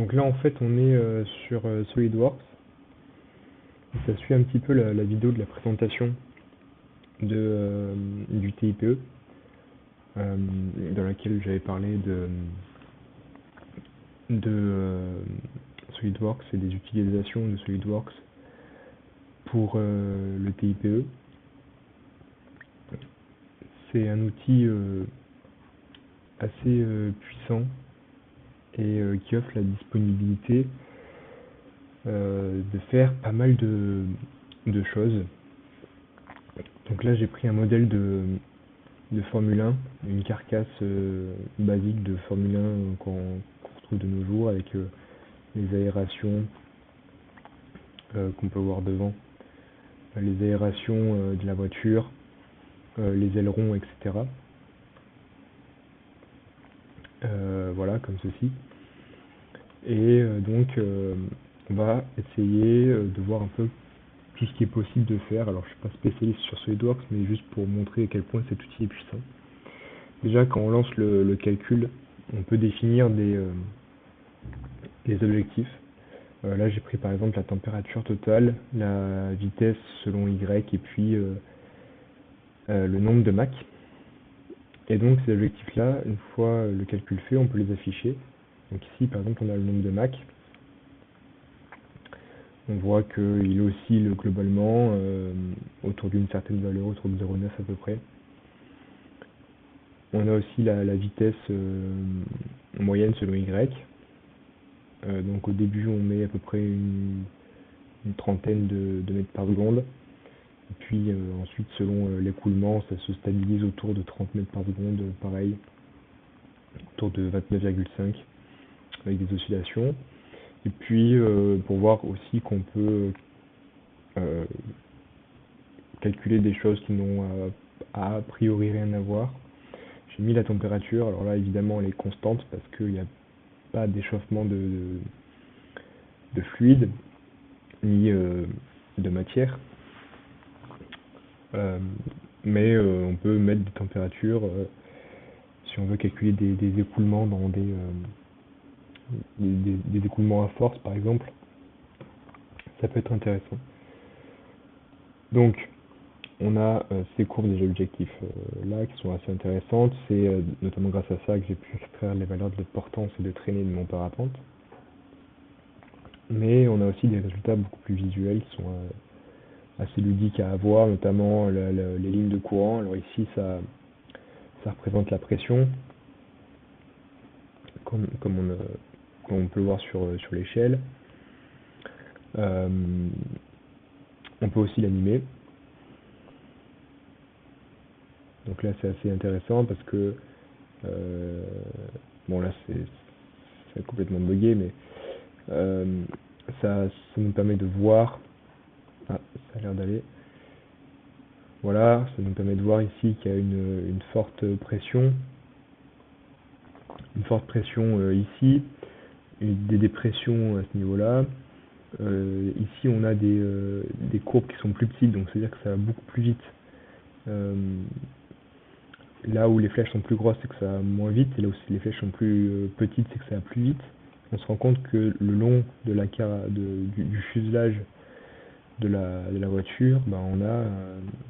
Donc là en fait on est sur SolidWorks. Et ça suit un petit peu la vidéo de la présentation du TIPE, dans laquelle j'avais parlé de SolidWorks et des utilisations de SolidWorks pour le TIPE. C'est un outil assez puissant et qui offre la disponibilité de faire pas mal de choses. Donc là j'ai pris un modèle de Formule 1, une carcasse basique de Formule 1 qu'on retrouve de nos jours avec les aérations qu'on peut voir devant, les aérations de la voiture, les ailerons, etc. Voilà, comme ceci. Et donc on va essayer de voir un peu tout ce qui est possible de faire. Alors je suis pas spécialiste sur SolidWorks, mais juste pour montrer à quel point cet outil est puissant. Déjà quand on lance le calcul, on peut définir des objectifs. Là j'ai pris par exemple la température totale, la vitesse selon Y et puis le nombre de Mach. Et donc ces objectifs là, une fois le calcul fait, on peut les afficher. Donc ici par exemple on a le nombre de Mach. On voit qu'il oscille globalement autour d'une certaine valeur, autour de 0,9 à peu près. On a aussi la vitesse moyenne selon Y. Donc au début on met à peu près une trentaine de mètres par seconde. Et puis ensuite selon l'écoulement ça se stabilise autour de 30 mètres par seconde, pareil, autour de 29,5 avec des oscillations. Et puis pour voir aussi qu'on peut calculer des choses qui n'ont a priori rien à voir. J'ai mis la température, alors là évidemment elle est constante parce qu'il n'y a pas d'échauffement de fluide ni de matière. Mais on peut mettre des températures si on veut calculer des écoulements dans des écoulements à force par exemple. Ça peut être intéressant. Donc on a ces courbes déjà objectifs là qui sont assez intéressantes. C'est notamment grâce à ça que j'ai pu extraire les valeurs de portance et de traînée de mon parapente. Mais on a aussi des résultats beaucoup plus visuels qui sont assez ludiques à avoir, notamment les lignes de courant. Alors ici ça représente la pression, comme on peut le voir sur l'échelle. On peut aussi l'animer. Donc là c'est assez intéressant parce que bon là c'est complètement bugué, mais ça nous permet de voir. Ah, ça a l'air d'aller. Voilà, ça nous permet de voir ici qu'il y a une forte pression. Une forte pression ici, des dépressions à ce niveau-là. Ici on a des courbes qui sont plus petites, donc c'est-à-dire que ça va beaucoup plus vite. Là où les flèches sont plus grosses, c'est que ça va moins vite, et là où les flèches sont plus petites, c'est que ça va plus vite. On se rend compte que le long de du fuselage de la voiture, bah, on a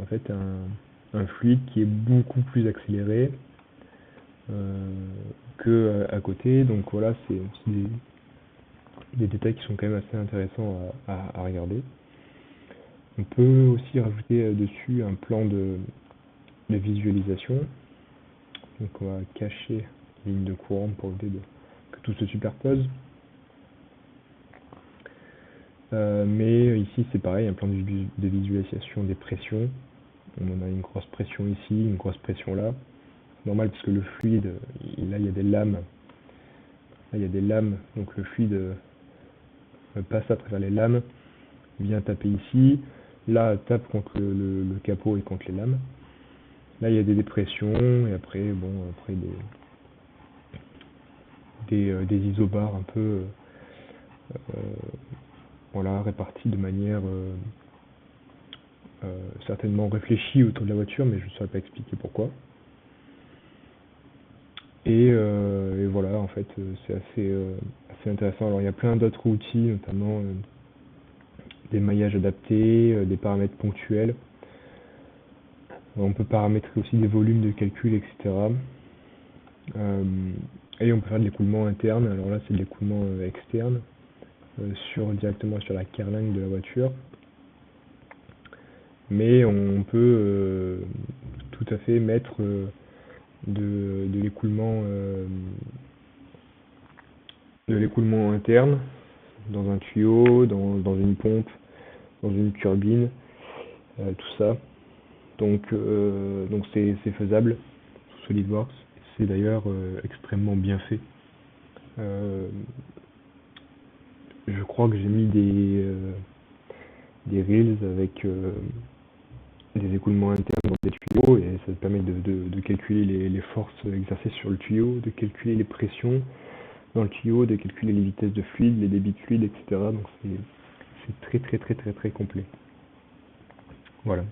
en fait un fluide qui est beaucoup plus accéléré que à côté. Donc voilà, c'est aussi des détails qui sont quand même assez intéressants à regarder. On peut aussi rajouter dessus un plan de visualisation. Donc on va cacher les lignes de courant pour éviter que tout se superpose. Mais ici c'est pareil, un plan de visualisation des pressions. On a une grosse pression ici, une grosse pression là. C'est normal parce que le fluide, là il y a des lames. Là il y a des lames, donc le fluide passe à travers les lames, vient taper ici. Là tape contre le capot et contre les lames. Là il y a des dépressions et après des isobars un peu voilà, répartis de manière certainement réfléchie autour de la voiture, mais je ne saurais pas expliquer pourquoi. Et voilà, en fait, c'est assez intéressant. Alors, il y a plein d'autres outils, notamment des maillages adaptés, des paramètres ponctuels. On peut paramétrer aussi des volumes de calcul, etc. Euh, et on peut faire de l'écoulement interne. Alors là, c'est de l'écoulement externe, directement sur la carlingue de la voiture. Mais on peut tout à fait mettre de l'écoulement interne dans un tuyau, dans une pompe, dans une turbine, tout ça. Donc c'est faisable sous SolidWorks. C'est d'ailleurs extrêmement bien fait. Euh, je crois que j'ai mis des reels avec des écoulements internes dans des tuyaux et ça te permet de calculer les forces exercées sur le tuyau, de calculer les pressions dans le tuyau, de calculer les vitesses de fluide, les débits de fluide, etc. Donc c'est très très très très très complet. Voilà.